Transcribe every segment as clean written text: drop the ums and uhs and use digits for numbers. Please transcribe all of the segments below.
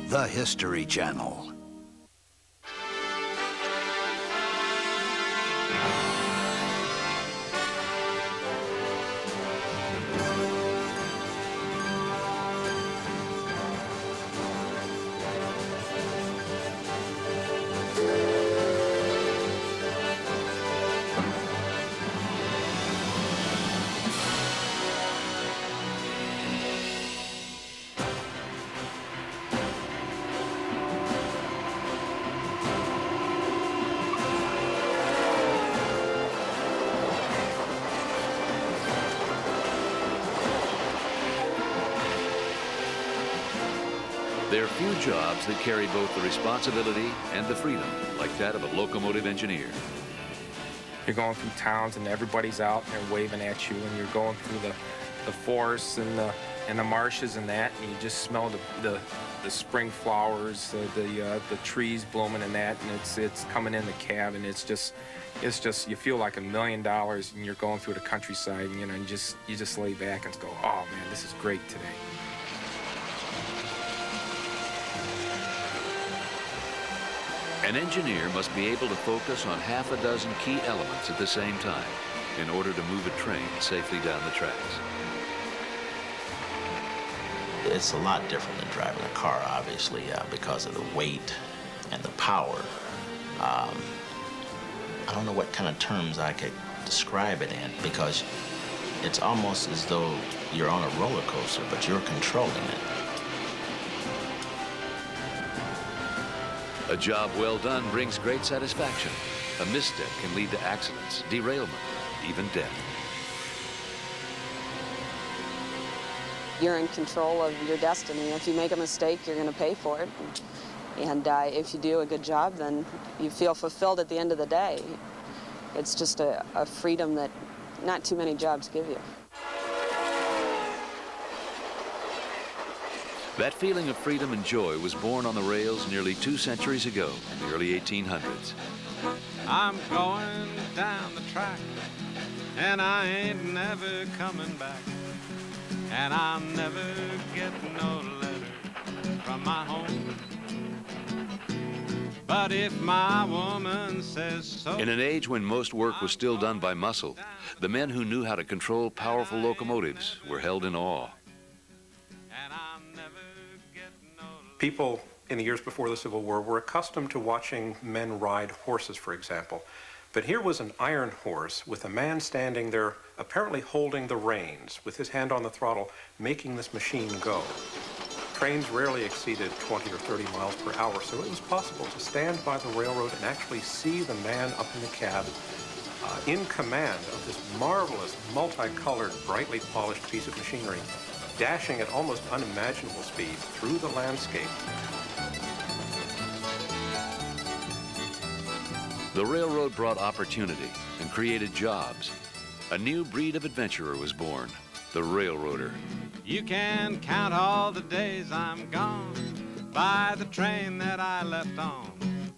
the History Channel. There are few jobs that carry both the responsibility and the freedom like that of a locomotive engineer. You're going through towns and everybody's out and they're waving at you, and you're going through the forests and the marshes and that, and you just smell the spring flowers, the trees blooming and that, and it's coming in the cab, and it's just you feel like $1 million, and you're going through the countryside, and you just lay back and go, oh man, this is great today. An engineer must be able to focus on half a dozen key elements at the same time in order to move a train safely down the tracks. It's a lot different than driving a car, obviously, because of the weight and the power. I don't know what kind of terms I could describe it in, because it's almost as though you're on a roller coaster, but you're controlling it. A job well done brings great satisfaction. A misstep can lead to accidents, derailment, even death. You're in control of your destiny. If you make a mistake, you're going to pay for it. And if you do a good job, then you feel fulfilled at the end of the day. It's just a freedom that not too many jobs give you. That feeling of freedom and joy was born on the rails nearly 2 centuries ago in the early 1800s. I'm going down the track, and I ain't never coming back, and I'll never get no letter from my home. But if my woman says so... In an age when most work was still done by muscle, the men who knew how to control powerful locomotives were held in awe. People in the years before the Civil War were accustomed to watching men ride horses, for example. But here was an iron horse with a man standing there, apparently holding the reins, with his hand on the throttle, making this machine go. Trains rarely exceeded 20 or 30 miles per hour, so it was possible to stand by the railroad and actually see the man up in the cab in command of this marvelous, multicolored, brightly polished piece of machinery, dashing at almost unimaginable speed through the landscape. The railroad brought opportunity and created jobs. A new breed of adventurer was born, the railroader. You can count all the days I'm gone by the train that I left on,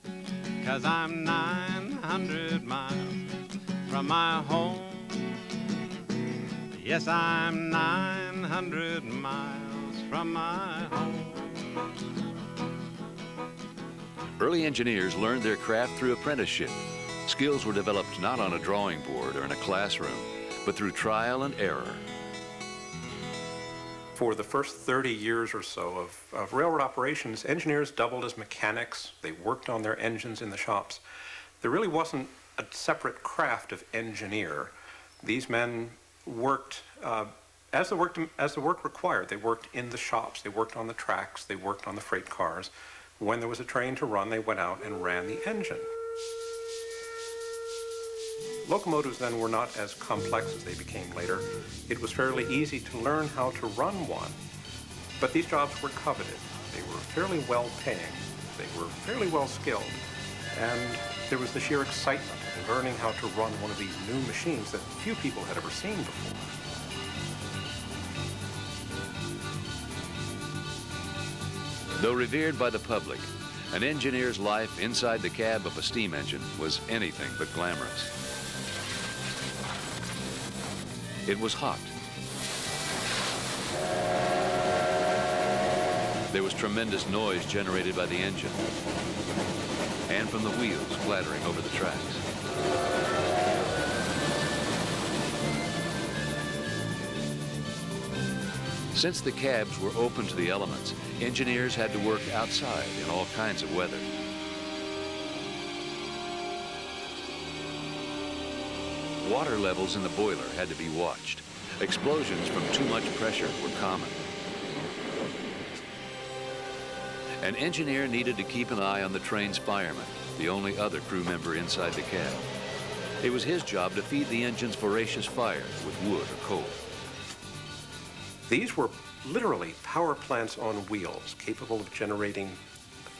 'cause I'm 900 miles from my home. Yes, I'm 900 miles from my home. Early engineers learned their craft through apprenticeship. Skills were developed not on a drawing board or in a classroom, but through trial and error. For the first 30 years or so of railroad operations, engineers doubled as mechanics. They worked on their engines in the shops. There really wasn't a separate craft of engineer. These men worked as the work required. They worked in the shops, they worked on the tracks, they worked on the freight cars. When there was a train to run, they went out and ran the engine. Locomotives then were not as complex as they became later. It was fairly easy to learn how to run one, but these jobs were coveted. They were fairly well paying, they were fairly well skilled, and there was the sheer excitement of learning how to run one of these new machines that few people had ever seen before. Though revered by the public, an engineer's life inside the cab of a steam engine was anything but glamorous. It was hot. There was tremendous noise generated by the engine and from the wheels clattering over the tracks. Since the cabs were open to the elements, engineers had to work outside in all kinds of weather. Water levels in the boiler had to be watched. Explosions from too much pressure were common. An engineer needed to keep an eye on the train's fireman, the only other crew member inside the cab. It was his job to feed the engine's voracious fire with wood or coal. These were literally power plants on wheels, capable of generating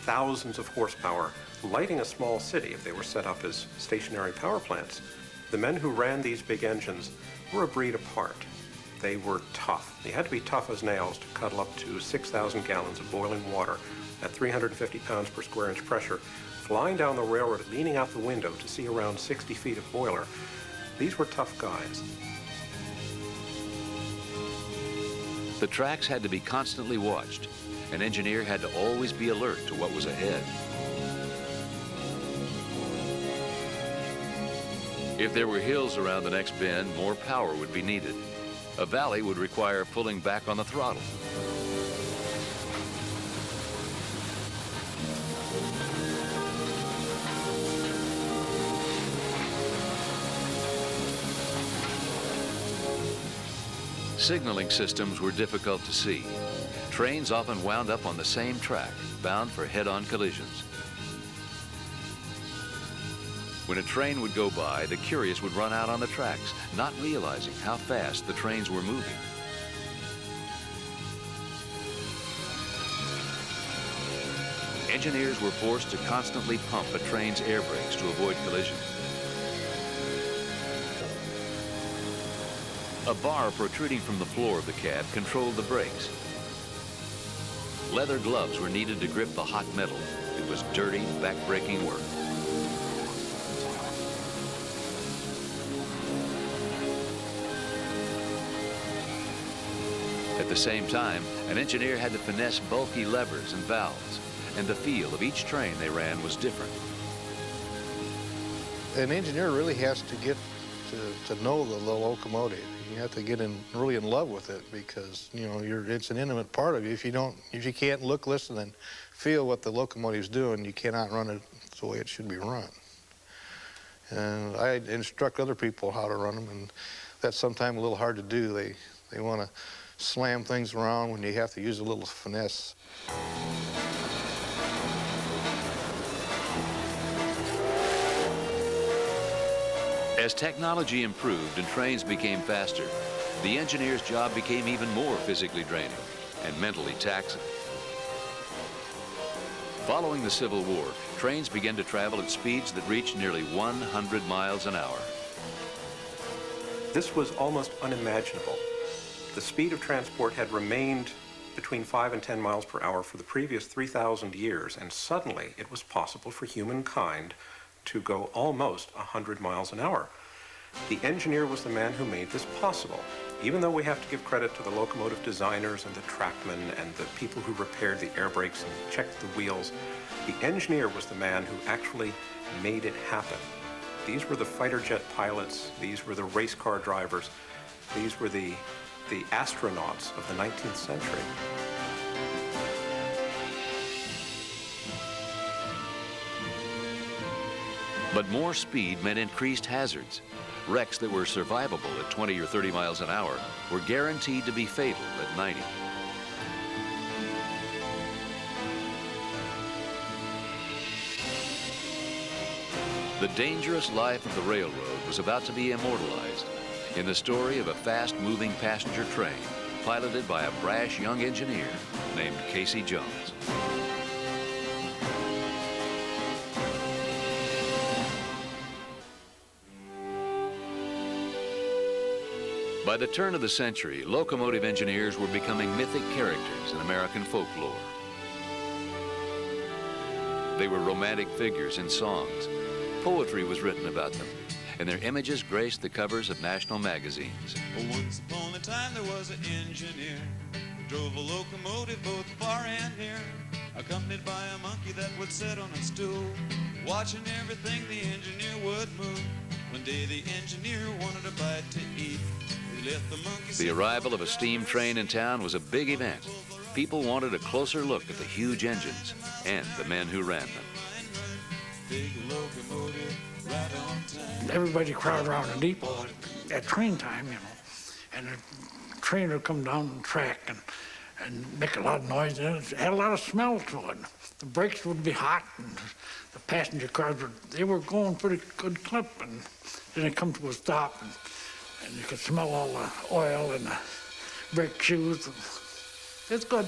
thousands of horsepower, lighting a small city if they were set up as stationary power plants. The men who ran these big engines were a breed apart. They were tough. They had to be tough as nails to cuddle up to 6,000 gallons of boiling water at 350 pounds per square inch pressure, flying down the railroad, leaning out the window to see around 60 feet of boiler. These were tough guys. The tracks had to be constantly watched. An engineer had to always be alert to what was ahead. If there were hills around the next bend, more power would be needed. A valley would require pulling back on the throttle. Signaling systems were difficult to see. Trains often wound up on the same track, bound for head-on collisions. When a train would go by, the curious would run out on the tracks, not realizing how fast the trains were moving. Engineers were forced to constantly pump a train's air brakes to avoid collisions. A bar protruding from the floor of the cab controlled the brakes. Leather gloves were needed to grip the hot metal. It was dirty, back-breaking work. At the same time, an engineer had to finesse bulky levers and valves, and the feel of each train they ran was different. An engineer really has to get to know the locomotive. You have to get really in love with it because, you know, it's an intimate part of you. If you can't look, listen, and feel what the locomotive's doing, you cannot run it the way it should be run. And I instruct other people how to run them, and that's sometimes a little hard to do. They want to slam things around when you have to use a little finesse. As technology improved and trains became faster, the engineer's job became even more physically draining and mentally taxing. Following the Civil War, trains began to travel at speeds that reached nearly 100 miles an hour. This was almost unimaginable. The speed of transport had remained between 5 and 10 miles per hour for the previous 3,000 years, and suddenly it was possible for humankind to go almost 100 miles an hour. The engineer was the man who made this possible. Even though we have to give credit to the locomotive designers and the trackmen and the people who repaired the air brakes and checked the wheels, the engineer was the man who actually made it happen. These were the fighter jet pilots, these were the race car drivers, these were the astronauts of the 19th century. But more speed meant increased hazards. Wrecks that were survivable at 20 or 30 miles an hour were guaranteed to be fatal at 90. The dangerous life of the railroad was about to be immortalized in the story of a fast-moving passenger train piloted by a brash young engineer named Casey Jones. By the turn of the century, locomotive engineers were becoming mythic characters in American folklore. They were romantic figures in songs. Poetry was written about them, and their images graced the covers of national magazines. Once upon a time there was an engineer who drove a locomotive both far and near. would sit on a stool, watching everything the engineer would move. One day the engineer wanted a bite to eat. He left the monkey. The arrival of a steam train in town was a big event. People wanted a closer look at the huge engines and the men who ran them. Big locomotive right on time. Everybody crowded around the depot at train time, you know, and the train would come down the track and make a lot of noise, and it had a lot of smell to it. The brakes would be hot, and the passenger cars were going pretty good clip, and then it come to a stop, and you could smell all the oil and the brake shoes. It's good.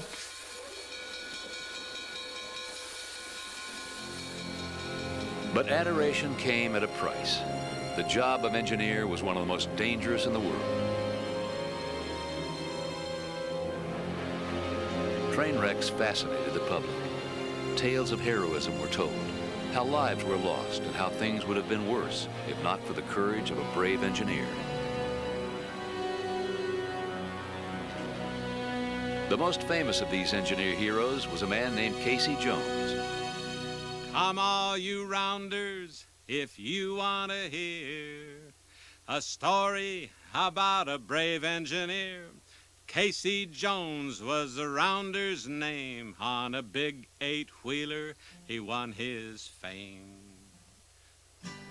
But adoration came at a price. The job of engineer was one of the most dangerous in the world. Train wrecks fascinated the public. Tales of heroism were told, how lives were lost and how things would have been worse if not for the courage of a brave engineer. The most famous of these engineer heroes was a man named Casey Jones. Come all you rounders, if you want to hear a story about a brave engineer. Casey Jones was the rounder's name. On a big 8-wheeler, he won his fame.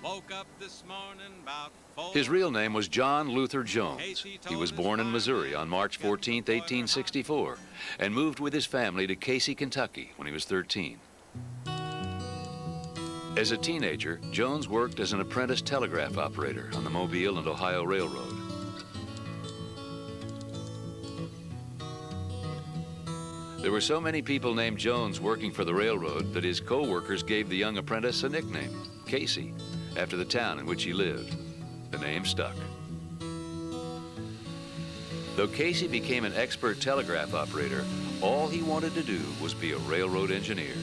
Woke up this morning about 4. His real name was John Luther Jones. He was born in Missouri on March 14, 1864, and moved with his family to Casey, Kentucky when he was 13. As a teenager, Jones worked as an apprentice telegraph operator on the Mobile and Ohio Railroad. There were so many people named Jones working for the railroad that his co-workers gave the young apprentice a nickname, Casey, after the town in which he lived. The name stuck. Though Casey became an expert telegraph operator, all he wanted to do was be a railroad engineer.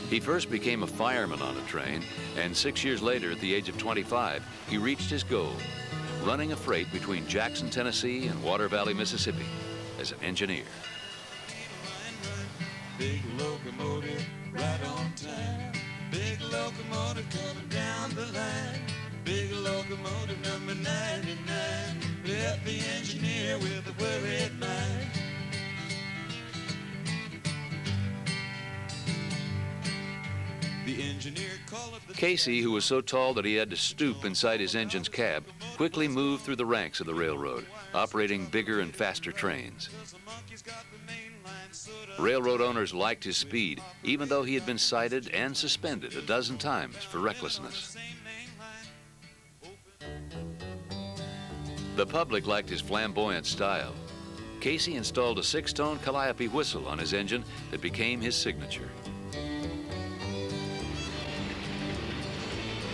He first became a fireman on a train, and 6 years later, at the age of 25, he reached his goal, running a freight between Jackson, Tennessee and Water Valley, Mississippi, as an engineer. Big locomotive right on time. Big locomotive coming down the line. Big locomotive number 99. Left the engineer with a worried mind. The engineer called up the Casey, who was so tall that he had to stoop inside his engine's cab, quickly moved through the ranks of the railroad, operating bigger and faster trains. Railroad owners liked his speed, even though he had been cited and suspended a dozen times for recklessness. The public liked his flamboyant style. Casey installed a 6-tone Calliope whistle on his engine that became his signature.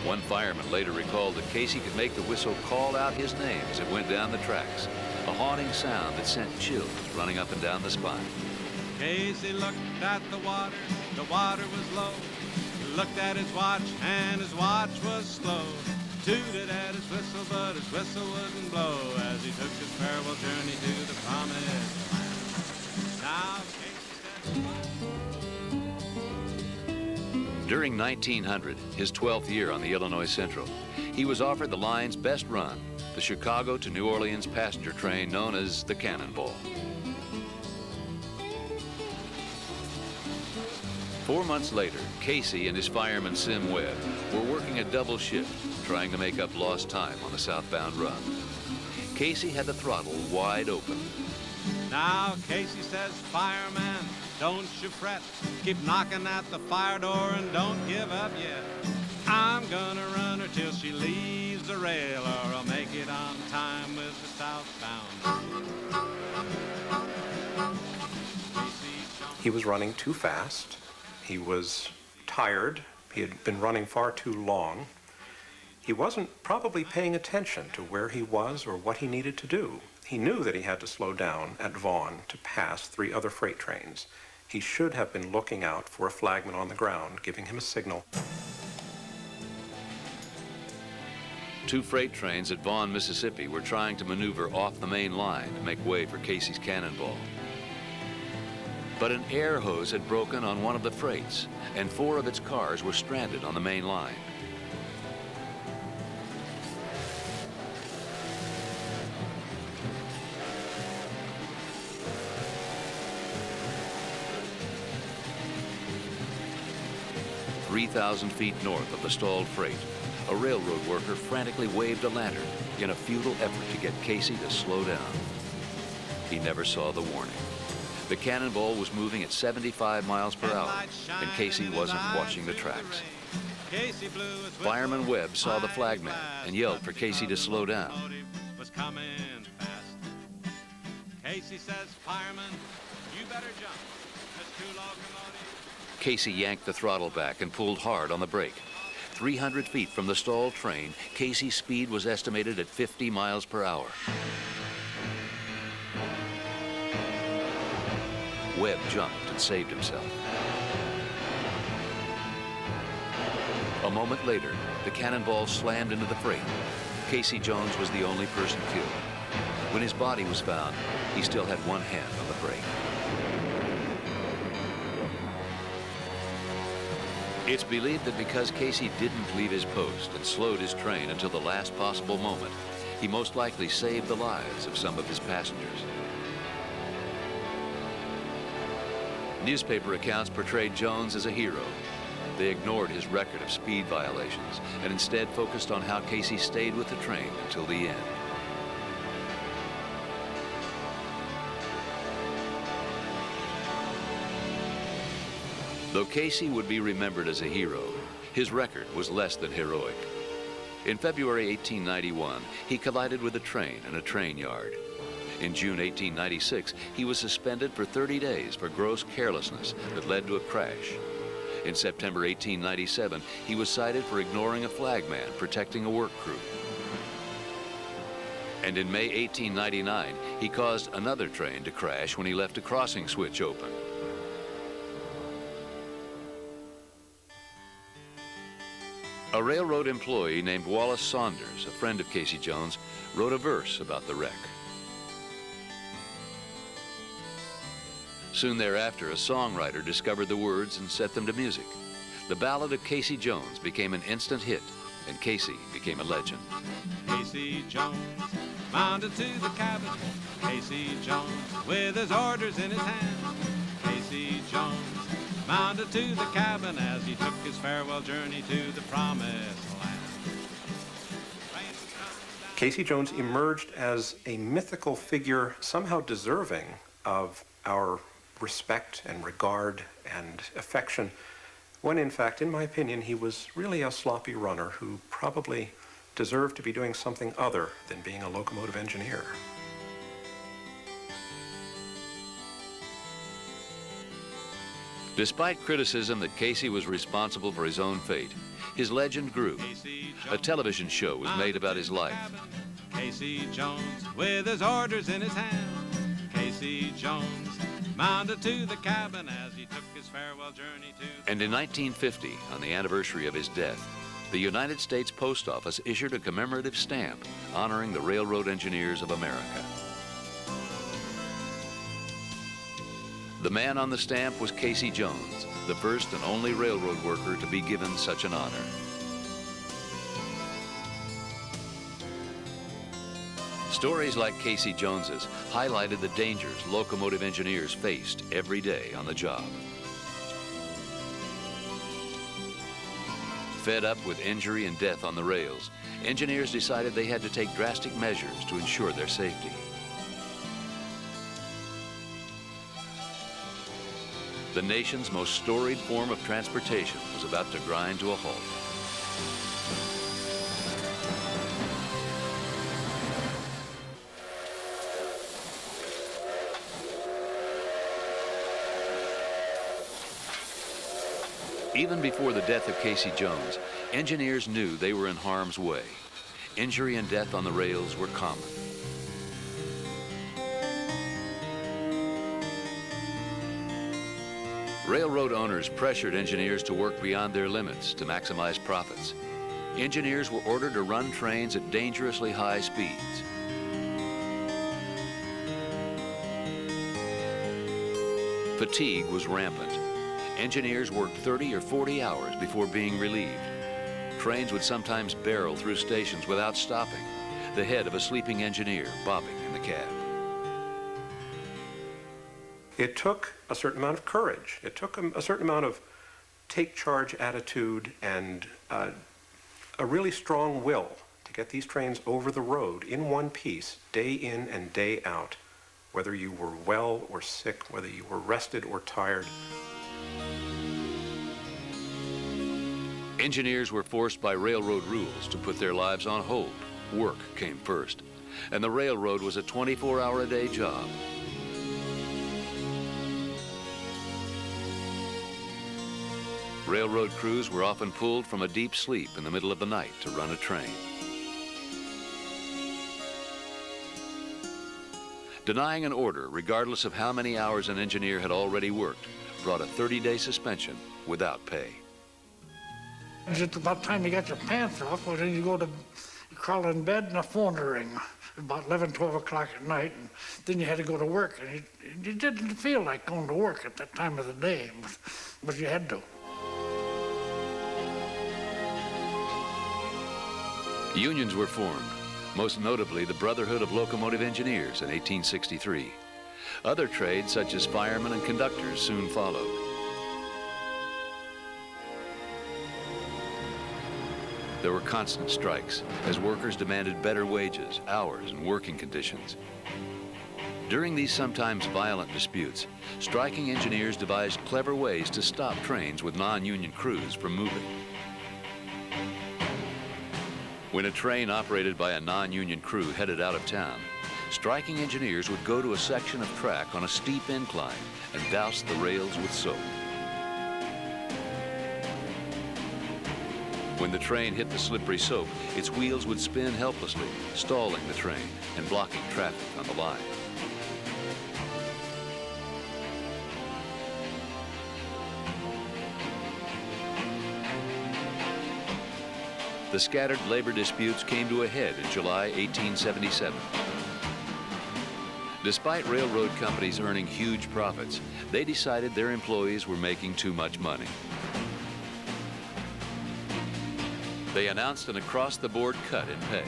One fireman later recalled that Casey could make the whistle call out his name as it went down the tracks, a haunting sound that sent chills running up and down the spine. Casey looked at the water was low. He looked at his watch, and his watch was slow. Tooted at his whistle, but his whistle wouldn't blow as he took his farewell journey to the promised land. Now Casey said... During 1900, his 12th year on the Illinois Central, he was offered the line's best run, the Chicago to New Orleans passenger train known as the Cannonball. 4 months later, Casey and his fireman Sim Webb were working a double shift, trying to make up lost time on the southbound run. Casey had the throttle wide open. Now Casey says, fireman, don't you fret. Keep knocking at the fire door and don't give up yet. I'm gonna run her till she leaves the rail, or I'll make it on time with the southbound. He was running too fast. He was tired. He had been running far too long. He wasn't probably paying attention to where he was or what he needed to do. He knew that he had to slow down at Vaughn to pass 3 other freight trains. He should have been looking out for a flagman on the ground, giving him a signal. 2 freight trains at Vaughn, Mississippi were trying to maneuver off the main line to make way for Casey's Cannonball. But an air hose had broken on one of the freights, and 4 of its cars were stranded on the main line. "3,000 feet north of the stalled freight, a railroad worker frantically waved a lantern in a futile effort to get Casey to slow down. He never saw the warning. The cannonball was moving at 75 miles per hour, and Casey wasn't watching the tracks. Fireman Webb saw the flagman and yelled for Casey to slow down. Casey says, "Fireman, you better jump. There's 2 locomotives." Casey yanked the throttle back and pulled hard on the brake. 300 feet from the stalled train, Casey's speed was estimated at 50 miles per hour. Webb jumped and saved himself. A moment later, the cannonball slammed into the freight. Casey Jones was the only person killed. When his body was found, he still had one hand on the brake. It's believed that because Casey didn't leave his post and slowed his train until the last possible moment, he most likely saved the lives of some of his passengers. Newspaper accounts portrayed Jones as a hero. They ignored his record of speed violations and instead focused on how Casey stayed with the train until the end. Though Casey would be remembered as a hero, his record was less than heroic. In February 1891, he collided with a train in a train yard. In June 1896, he was suspended for 30 days for gross carelessness that led to a crash. In September 1897, he was cited for ignoring a flagman protecting a work crew. And in May 1899, he caused another train to crash when he left a crossing switch open. A railroad employee named Wallace Saunders, a friend of Casey Jones, wrote a verse about the wreck. Soon thereafter, a songwriter discovered the words and set them to music. The Ballad of Casey Jones became an instant hit, and Casey became a legend. Casey Jones mounted to the cabin. Casey Jones with his orders in his hand. Casey Jones mounted to the cabin as he took his farewell journey to the promised land. Casey Jones emerged as a mythical figure, somehow deserving of our respect and regard and affection, when in fact, in my opinion, he was really a sloppy runner who probably deserved to be doing something other than being a locomotive engineer. Despite criticism that Casey was responsible for his own fate, his legend grew. A television show was made about his life. Casey Jones with his orders in his hand. Casey Jones mounted to the cabin as he took his farewell journey to the... And in 1950, on the anniversary of his death, the United States Post Office issued a commemorative stamp honoring the railroad engineers of America. The man on the stamp was Casey Jones, the first and only railroad worker to be given such an honor. Stories like Casey Jones's highlighted the dangers locomotive engineers faced every day on the job. Fed up with injury and death on the rails, engineers decided they had to take drastic measures to ensure their safety. The nation's most storied form of transportation was about to grind to a halt. Even before the death of Casey Jones, engineers knew they were in harm's way. Injury and death on the rails were common. Railroad owners pressured engineers to work beyond their limits to maximize profits. Engineers were ordered to run trains at dangerously high speeds. Fatigue was rampant. Engineers worked 30 or 40 hours before being relieved. Trains would sometimes barrel through stations without stopping, the head of a sleeping engineer bobbing in the cab. It took a certain amount of courage. It took a certain amount of take-charge attitude and a really strong will to get these trains over the road in one piece, day in and day out, whether you were well or sick, whether you were rested or tired. Engineers were forced by railroad rules to put their lives on hold. Work came first, and the railroad was a 24-hour-a-day job. Railroad crews were often pulled from a deep sleep in the middle of the night to run a train. Denying an order, regardless of how many hours an engineer had already worked, brought a 30-day suspension without pay. Just about the time you got your pants off, well, then you crawl in bed and the phone would ring about 11, 12 o'clock at night, and then you had to go to work. And it didn't feel like going to work at that time of the day, but you had to. Unions were formed, most notably the Brotherhood of Locomotive Engineers in 1863. Other trades, such as firemen and conductors, soon followed. There were constant strikes as workers demanded better wages, hours, and working conditions. During these sometimes violent disputes, striking engineers devised clever ways to stop trains with non-union crews from moving. When a train operated by a non-union crew headed out of town, striking engineers would go to a section of track on a steep incline and douse the rails with soap. When the train hit the slippery soap, its wheels would spin helplessly, stalling the train and blocking traffic on the line. The scattered labor disputes came to a head in July 1877. Despite railroad companies earning huge profits, they decided their employees were making too much money. They announced an across-the-board cut in pay.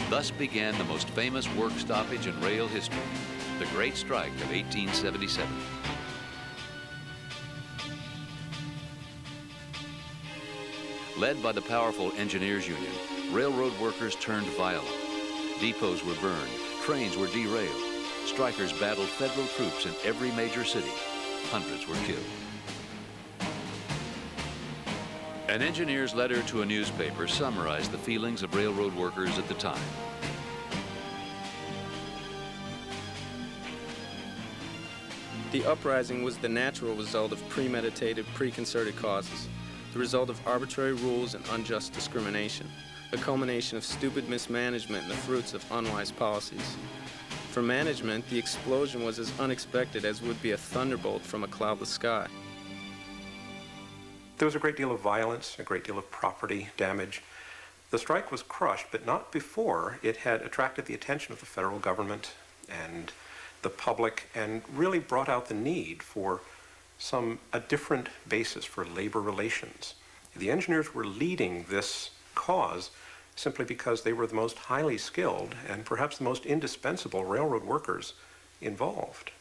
Thus began the most famous work stoppage in rail history, the Great Strike of 1877. Led by the powerful Engineers Union, railroad workers turned violent. Depots were burned, trains were derailed. Strikers battled federal troops in every major city. Hundreds were killed. An engineer's letter to a newspaper summarized the feelings of railroad workers at the time. The uprising was the natural result of premeditated, preconcerted causes, the result of arbitrary rules and unjust discrimination, a culmination of stupid mismanagement and the fruits of unwise policies. For management, the explosion was as unexpected as would be a thunderbolt from a cloudless sky. There was a great deal of violence, a great deal of property damage. The strike was crushed, but not before it had attracted the attention of the federal government and the public and really brought out the need for a different basis for labor relations. The engineers were leading this cause simply because they were the most highly skilled and perhaps the most indispensable railroad workers involved.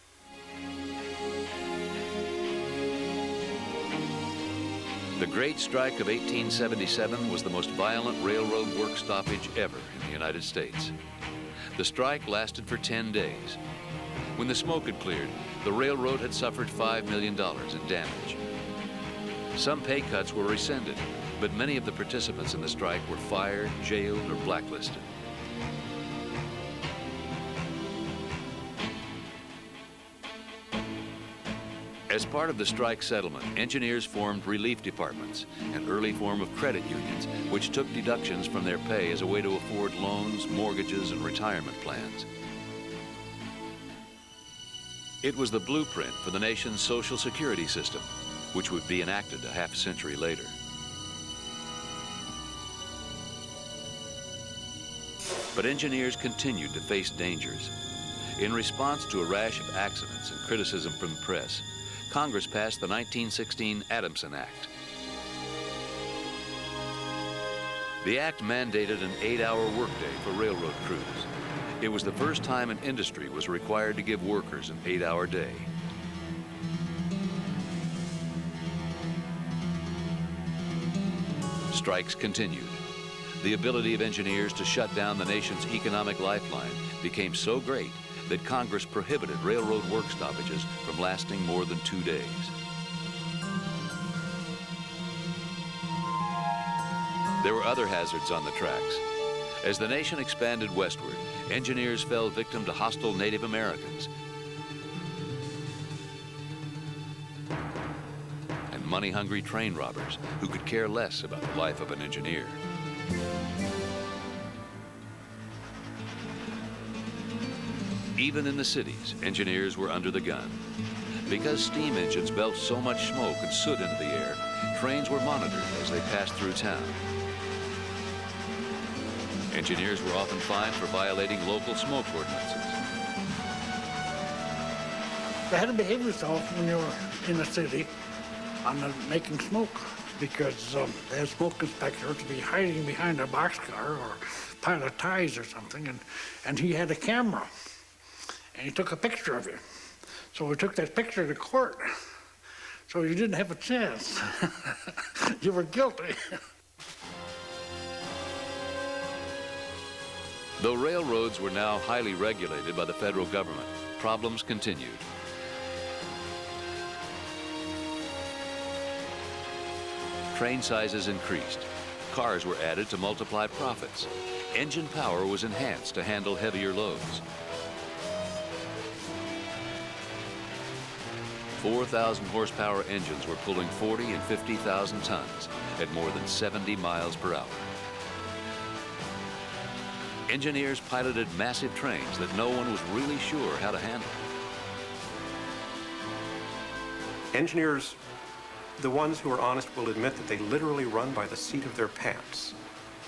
The Great Strike of 1877 was the most violent railroad work stoppage ever in the United States. The strike lasted for 10 days. When the smoke had cleared, the railroad had suffered $5 million in damage. Some pay cuts were rescinded, but many of the participants in the strike were fired, jailed, or blacklisted. As part of the strike settlement, engineers formed relief departments, an early form of credit unions, which took deductions from their pay as a way to afford loans, mortgages, and retirement plans. It was the blueprint for the nation's Social Security system, which would be enacted a half century later. But engineers continued to face dangers. In response to a rash of accidents and criticism from the press, Congress passed the 1916 Adamson Act. The act mandated an 8-hour workday for railroad crews. It was the first time an industry was required to give workers an 8-hour day. Strikes continued. The ability of engineers to shut down the nation's economic lifeline became so great that Congress prohibited railroad work stoppages from lasting more than 2 days. There were other hazards on the tracks. As the nation expanded westward, engineers fell victim to hostile Native Americans and money-hungry train robbers who could care less about the life of an engineer. Even in the cities, engineers were under the gun. Because steam engines belched so much smoke and soot into the air, trains were monitored as they passed through town. Engineers were often fined for violating local smoke ordinances. They had to behave yourself when you were in the city on making smoke, because they had smoke inspectors to be hiding behind a boxcar or pile of ties or something, and he had a camera, and he took a picture of you. So we took that picture to court, so you didn't have a chance. You were guilty. Though railroads were now highly regulated by the federal government, problems continued. Train sizes increased. Cars were added to multiply profits. Engine power was enhanced to handle heavier loads. 4,000 horsepower engines were pulling 40 and 50,000 tons at more than 70 miles per hour. Engineers piloted massive trains that no one was really sure how to handle. Engineers, the ones who are honest, will admit that they literally run by the seat of their pants.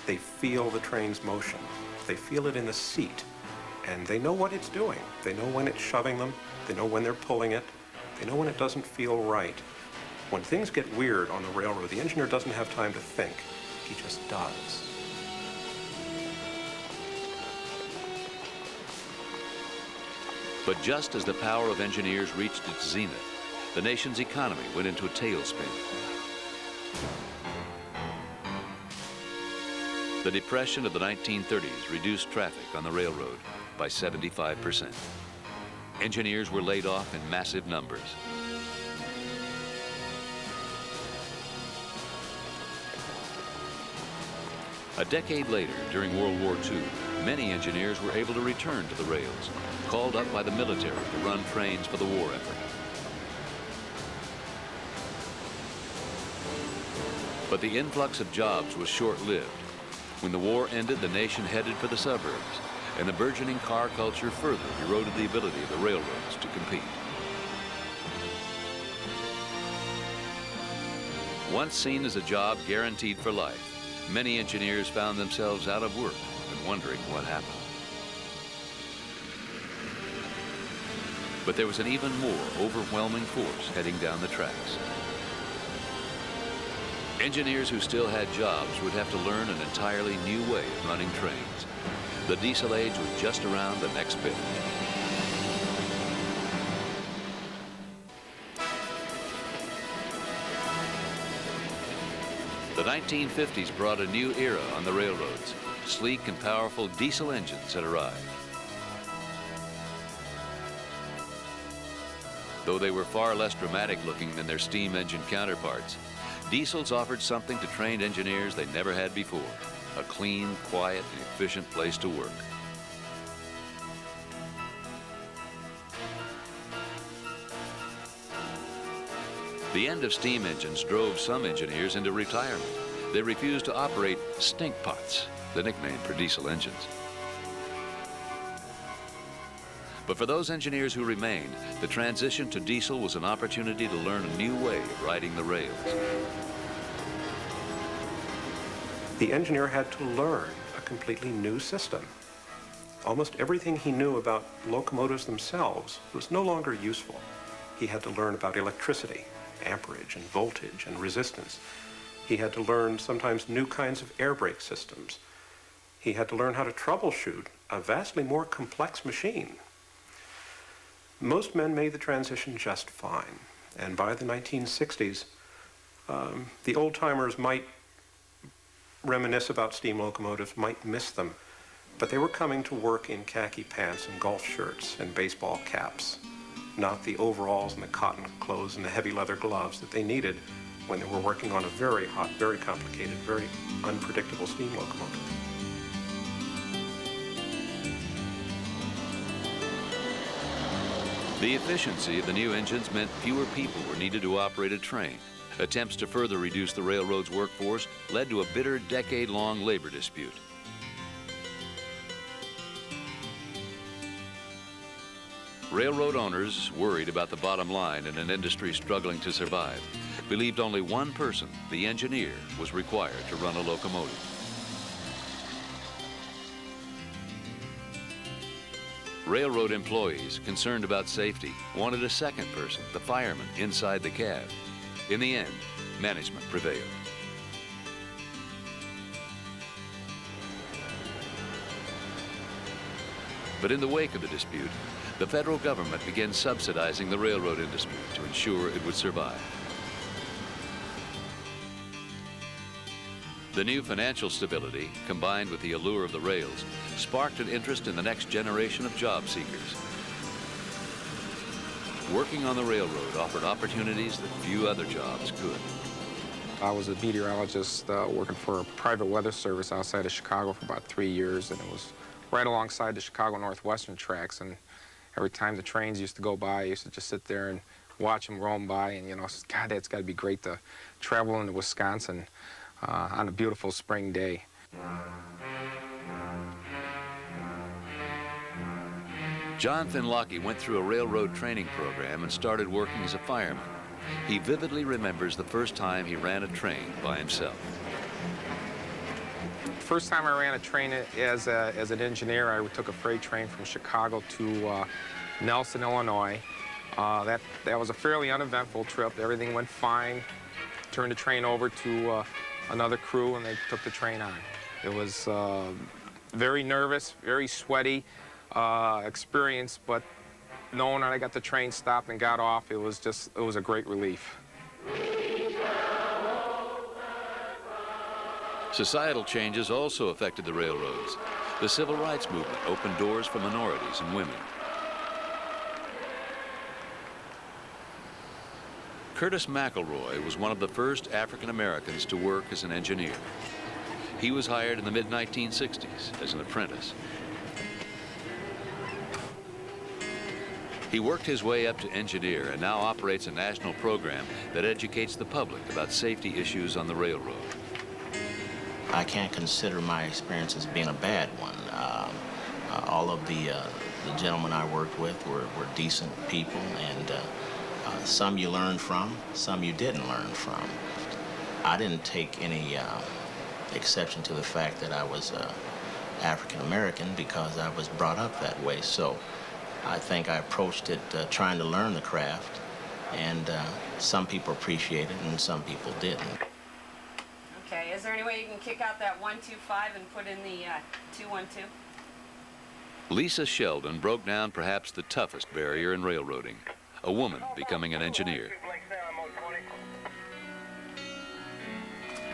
They feel the train's motion. They feel it in the seat, and they know what it's doing. They know when it's shoving them. They know when they're pulling it. They know when it doesn't feel right. When things get weird on the railroad, the engineer doesn't have time to think. He just does. But just as the power of engineers reached its zenith, the nation's economy went into a tailspin. The Depression of the 1930s reduced traffic on the railroad by 75%. Engineers were laid off in massive numbers. A decade later, during World War II, many engineers were able to return to the rails, called up by the military to run trains for the war effort. But the influx of jobs was short-lived. When the war ended, the nation headed for the suburbs, and the burgeoning car culture further eroded the ability of the railroads to compete. Once seen as a job guaranteed for life, many engineers found themselves out of work and wondering what happened. But there was an even more overwhelming force heading down the tracks. Engineers who still had jobs would have to learn an entirely new way of running trains. The diesel age was just around the next bend. The 1950s brought a new era on the railroads. Sleek and powerful diesel engines had arrived. Though they were far less dramatic looking than their steam engine counterparts, diesels offered something to trained engineers they never had before: a clean, quiet, and efficient place to work. The end of steam engines drove some engineers into retirement. They refused to operate stink pots, the nickname for diesel engines. But for those engineers who remained, the transition to diesel was an opportunity to learn a new way of riding the rails. The engineer had to learn a completely new system. Almost everything he knew about locomotives themselves was no longer useful. He had to learn about electricity, amperage and voltage and resistance. He had to learn sometimes new kinds of air brake systems. He had to learn how to troubleshoot a vastly more complex machine. Most men made the transition just fine, and by the 1960s, the old-timers might reminisce about steam locomotives, might miss them, but they were coming to work in khaki pants and golf shirts and baseball caps, not the overalls and the cotton clothes and the heavy leather gloves that they needed when they were working on a very hot, very complicated, very unpredictable steam locomotive. The efficiency of the new engines meant fewer people were needed to operate a train. Attempts to further reduce the railroad's workforce led to a bitter decade-long labor dispute. Railroad owners, worried about the bottom line in an industry struggling to survive, believed only one person, the engineer, was required to run a locomotive. Railroad employees, concerned about safety, wanted a second person, the fireman, inside the cab. In the end, management prevailed. But in the wake of the dispute, the federal government began subsidizing the railroad industry to ensure it would survive. The new financial stability, combined with the allure of the rails, sparked an interest in the next generation of job seekers. Working on the railroad offered opportunities that few other jobs could. I was a meteorologist working for a private weather service outside of Chicago for about 3 years, and it was right alongside the Chicago Northwestern tracks. And every time the trains used to go by, I used to just sit there and watch them roam by, and, you know, God, that's got to be great to travel into Wisconsin on a beautiful spring day. John Finlocki went through a railroad training program and started working as a fireman. He vividly remembers the first time he ran a train by himself. First time I ran a train as an engineer, I took a freight train from Chicago to Nelson, Illinois. That was a fairly uneventful trip. Everything went fine. Turned the train over to another crew, and they took the train on. It was very nervous, very sweaty experience, but knowing that I got the train stopped and got off, it was a great relief. Societal changes also affected the railroads. The civil rights movement opened doors for minorities and women. Curtis McElroy was one of the first African Americans to work as an engineer. He was hired in the mid-1960s as an apprentice. He worked his way up to engineer and now operates a national program that educates the public about safety issues on the railroad. I can't consider my experience as being a bad one. All of the gentlemen I worked with were decent people, and some you learned from, some you didn't learn from. I didn't take any exception to the fact that I was African American because I was brought up that way. So I think I approached it trying to learn the craft, and some people appreciated it and some people didn't. Okay, is there any way you can kick out that 125 and put in the 212? Lisa Sheldon broke down perhaps the toughest barrier in railroading, a woman becoming an engineer.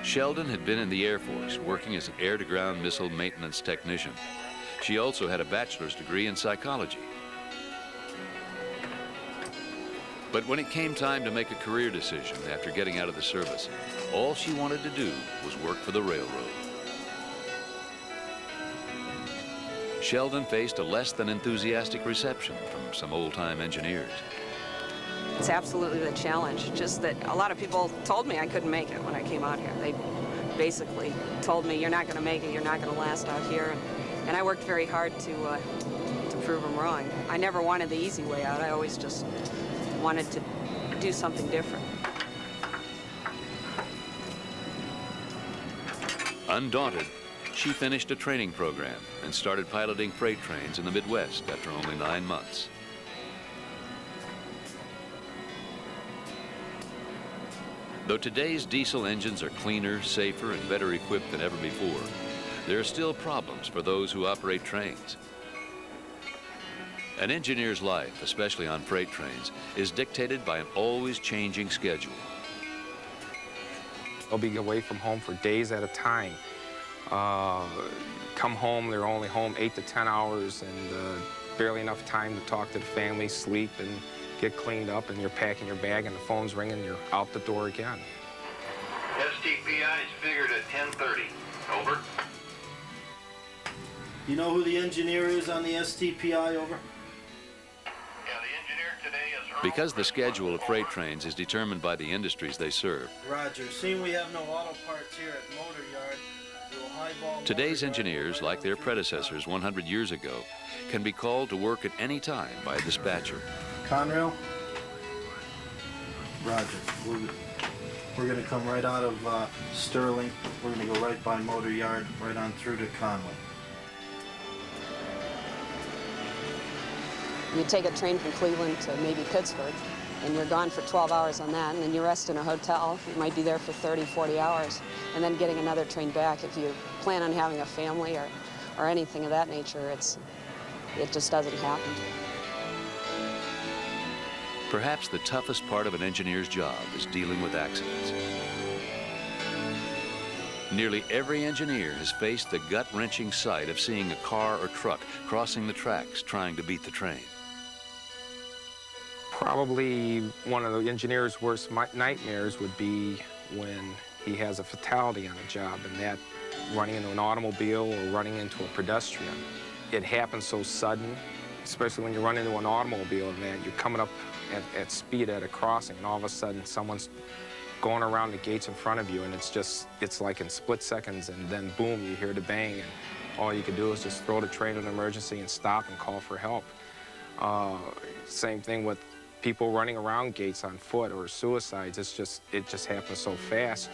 Sheldon had been in the Air Force working as an air-to-ground missile maintenance technician. She also had a bachelor's degree in psychology. But when it came time to make a career decision after getting out of the service, all she wanted to do was work for the railroad. Sheldon faced a less than enthusiastic reception from some old-time engineers. It's absolutely the challenge, just that a lot of people told me I couldn't make it when I came out here. They basically told me, you're not going to make it, you're not going to last out here. And I worked very hard to prove them wrong. I never wanted the easy way out. I always just wanted to do something different. Undaunted, she finished a training program and started piloting freight trains in the Midwest after only 9 months. Though today's diesel engines are cleaner, safer, and better equipped than ever before, there are still problems for those who operate trains. An engineer's life, especially on freight trains, is dictated by an always changing schedule. They'll be away from home for days at a time. Come home, they're only home 8 to 10 hours and barely enough time to talk to the family, sleep, and get cleaned up, and you're packing your bag and the phone's ringing and you're out the door again. STPI is figured at 10:30. Over. You know who the engineer is on the STPI, over? Because the schedule of freight trains is determined by the industries they serve, Roger. Seeing we have no auto parts here at Motor Yard, we'll highball today's engineers, like their predecessors 100 years ago, can be called to work at any time by a dispatcher. Conrail? Roger. We're going to come right out of Sterling. We're going to go right by Motor Yard, right on through to Conway. You take a train from Cleveland to maybe Pittsburgh, and you're gone for 12 hours on that, and then you rest in a hotel. You might be there for 30, 40 hours, and then getting another train back. If you plan on having a family or anything of that nature, it just doesn't happen. Perhaps the toughest part of an engineer's job is dealing with accidents. Nearly every engineer has faced the gut-wrenching sight of seeing a car or truck crossing the tracks trying to beat the train. Probably one of the engineer's worst nightmares would be when he has a fatality on a job, and that running into an automobile or running into a pedestrian. It happens so sudden, especially when you run into an automobile and that you're coming up at speed at a crossing, and all of a sudden someone's going around the gates in front of you, and it's like in split seconds, and then boom, you hear the bang, and all you can do is just throw the train in emergency and stop and call for help. Same thing with people running around gates on foot or suicides. It just happens so fast,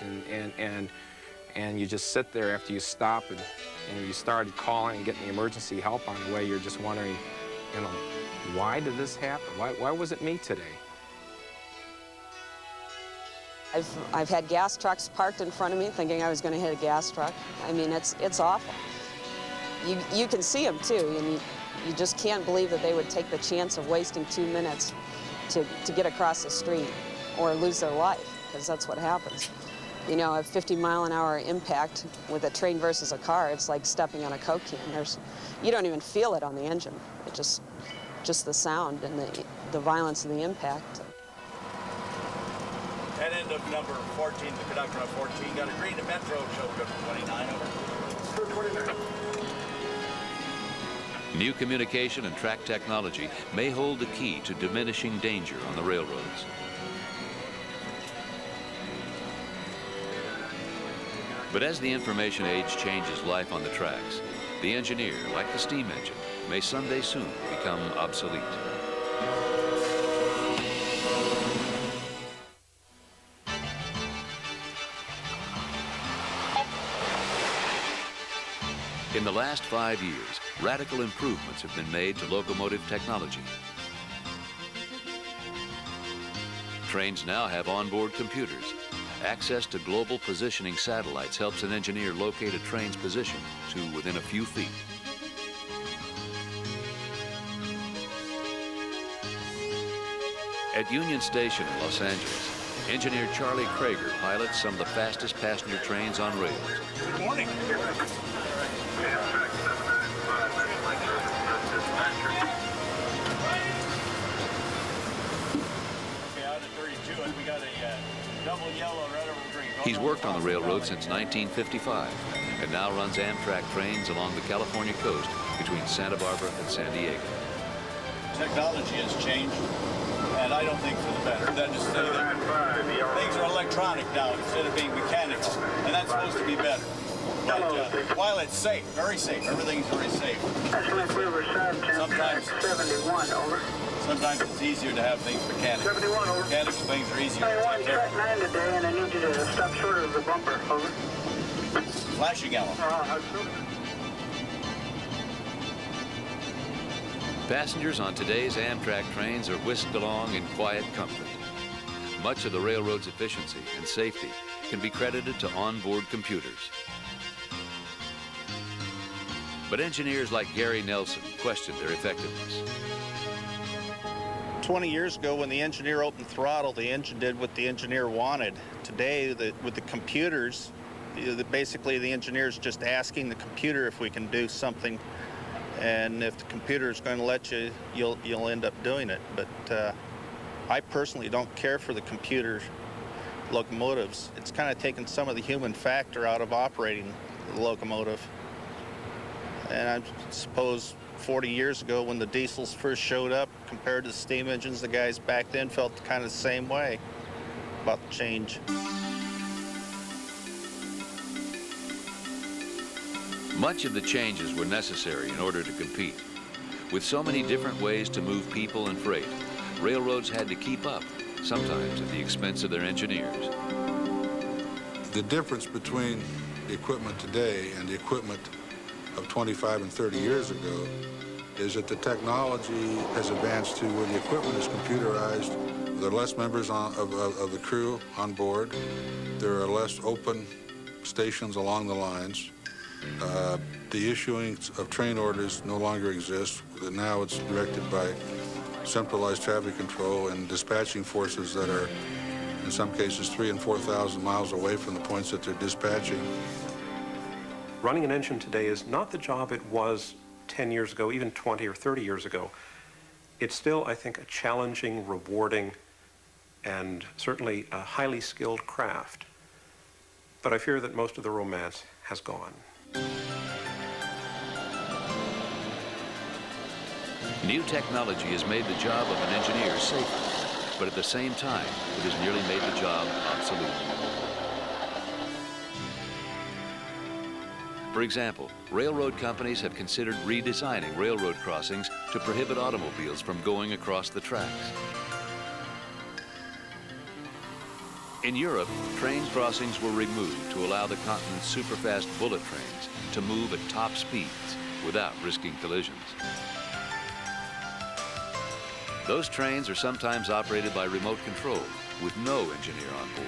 and you just sit there after you stop and you started calling and getting the emergency help on the way. You're just wondering, you know, why did this happen? Why was it me today? I've had gas trucks parked in front of me thinking I was going to hit a gas truck. I mean, it's awful. You can see them too, and you just can't believe that they would take the chance of wasting 2 minutes to get across the street or lose their life, because that's what happens. You know, a 50-mile-an-hour impact with a train versus a car, it's like stepping on a Coke can. You don't even feel it on the engine. It just the sound and the violence of the impact. At end of number 14, the conductor on 14 got a green to Metro, show good for 29, over. 29. New communication and track technology may hold the key to diminishing danger on the railroads. But as the information age changes life on the tracks, the engineer, like the steam engine, may someday soon become obsolete. In the last 5 years, radical improvements have been made to locomotive technology. Trains now have onboard computers. Access to global positioning satellites helps an engineer locate a train's position to within a few feet. At Union Station in Los Angeles, engineer Charlie Krager pilots some of the fastest passenger trains on rails. Good morning. He's worked on the railroad since 1955 and now runs Amtrak trains along the California coast between Santa Barbara and San Diego. Technology has changed, and I don't think for the better. That just say that things are electronic now instead of being mechanical, and that's supposed to be better. But while it's safe, very safe, everything's very safe. Sometimes it's easier to have things mechanical. 71, over. Mechanical things are easier to take care of. Track 9 today, and I need you to stop short of the bumper, over. Flashing yellow. Passengers on today's Amtrak trains are whisked along in quiet comfort. Much of the railroad's efficiency and safety can be credited to onboard computers. But engineers like Gary Nelson question their effectiveness. 20 years ago, when the engineer opened throttle, the engine did what the engineer wanted. Today, with the computers, basically the engineer's just asking the computer if we can do something, and if the computer is going to let you, you'll end up doing it. But I personally don't care for the computer locomotives. It's kind of taken some of the human factor out of operating the locomotive. And I suppose 40 years ago, when the diesels first showed up, compared to the steam engines, the guys back then felt kind of the same way about the change. Much of the changes were necessary in order to compete. With so many different ways to move people and freight, railroads had to keep up, sometimes at the expense of their engineers. The difference between the equipment today and the equipment of 25 and 30 years ago is that the technology has advanced to where the equipment is computerized. There are less members of the crew on board. There are less open stations along the lines. The issuing of train orders no longer exists. Now it's directed by centralized traffic control and dispatching forces that are, in some cases, 3,000 and 4,000 miles away from the points that they're dispatching. Running an engine today is not the job it was 10 years ago, even 20 or 30 years ago. It's still, I think, a challenging, rewarding, and certainly a highly skilled craft. But I fear that most of the romance has gone. New technology has made the job of an engineer safer, but at the same time, it has nearly made the job obsolete. For example, railroad companies have considered redesigning railroad crossings to prohibit automobiles from going across the tracks. In Europe, train crossings were removed to allow the continent's superfast bullet trains to move at top speeds without risking collisions. Those trains are sometimes operated by remote control with no engineer on board.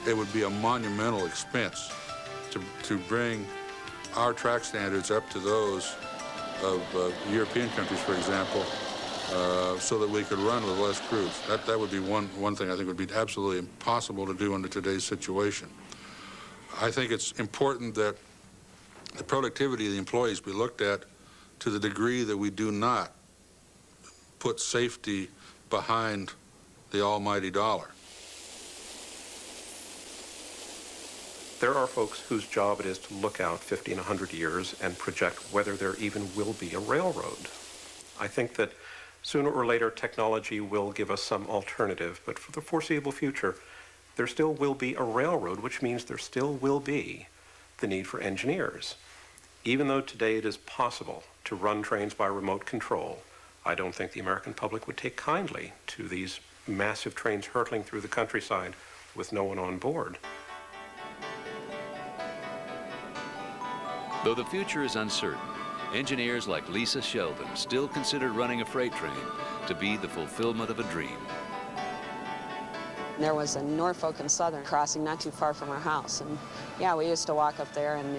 It would be a monumental expense to bring our track standards up to those of European countries, for example, so that we could run with less crews. That would be one thing I think would be absolutely impossible to do under today's situation. I think it's important that the productivity of the employees be looked at to the degree that we do not put safety behind the almighty dollar. There are folks whose job it is to look out 50 and 100 years and project whether there even will be a railroad. I think that sooner or later technology will give us some alternative, but for the foreseeable future, there still will be a railroad, which means there still will be the need for engineers. Even though today it is possible to run trains by remote control, I don't think the American public would take kindly to these massive trains hurtling through the countryside with no one on board. Though the future is uncertain, engineers like Lisa Sheldon still consider running a freight train to be the fulfillment of a dream. There was a Norfolk and Southern crossing not too far from our house, and yeah, we used to walk up there and,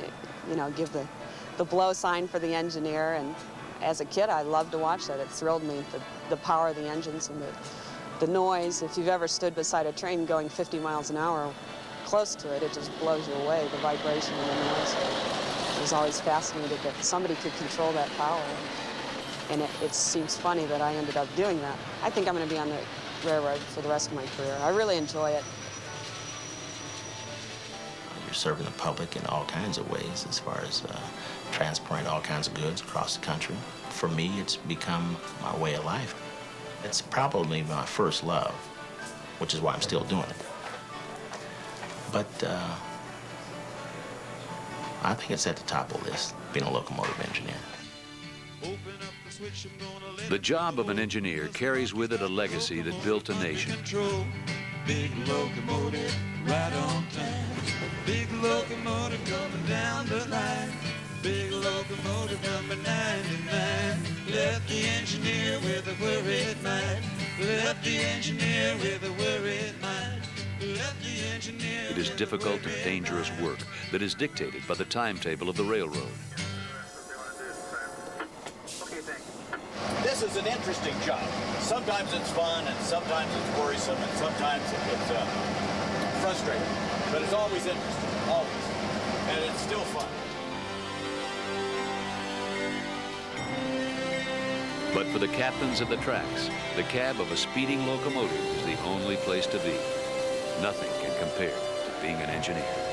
you know, give the blow sign for the engineer, and as a kid I loved to watch that. It thrilled me, the power of the engines and the noise. If you've ever stood beside a train going 50 miles an hour close to it, it just blows you away, the vibration and the noise. I was always fascinated that somebody could control that power, and it seems funny that I ended up doing that. I think I'm going to be on the railroad for the rest of my career. I really enjoy it. You're serving the public in all kinds of ways as far as transporting all kinds of goods across the country. For me, it's become my way of life. It's probably my first love, which is why I'm still doing it. But I think it's at the top of the list, being a locomotive engineer. The job of an engineer carries with it a legacy that built a nation. Big locomotive right on time. Big locomotive coming down the line. Big locomotive number 99. Left the engineer with a worried mind. Left the engineer with a worried mind. Left the engineer. It is difficult and dangerous work that is dictated by the timetable of the railroad. This is an interesting job. Sometimes it's fun, and sometimes it's worrisome, and sometimes it's frustrating. But it's always interesting, always. And it's still fun. But for the captains of the tracks, the cab of a speeding locomotive is the only place to be. Nothing can compare to being an engineer.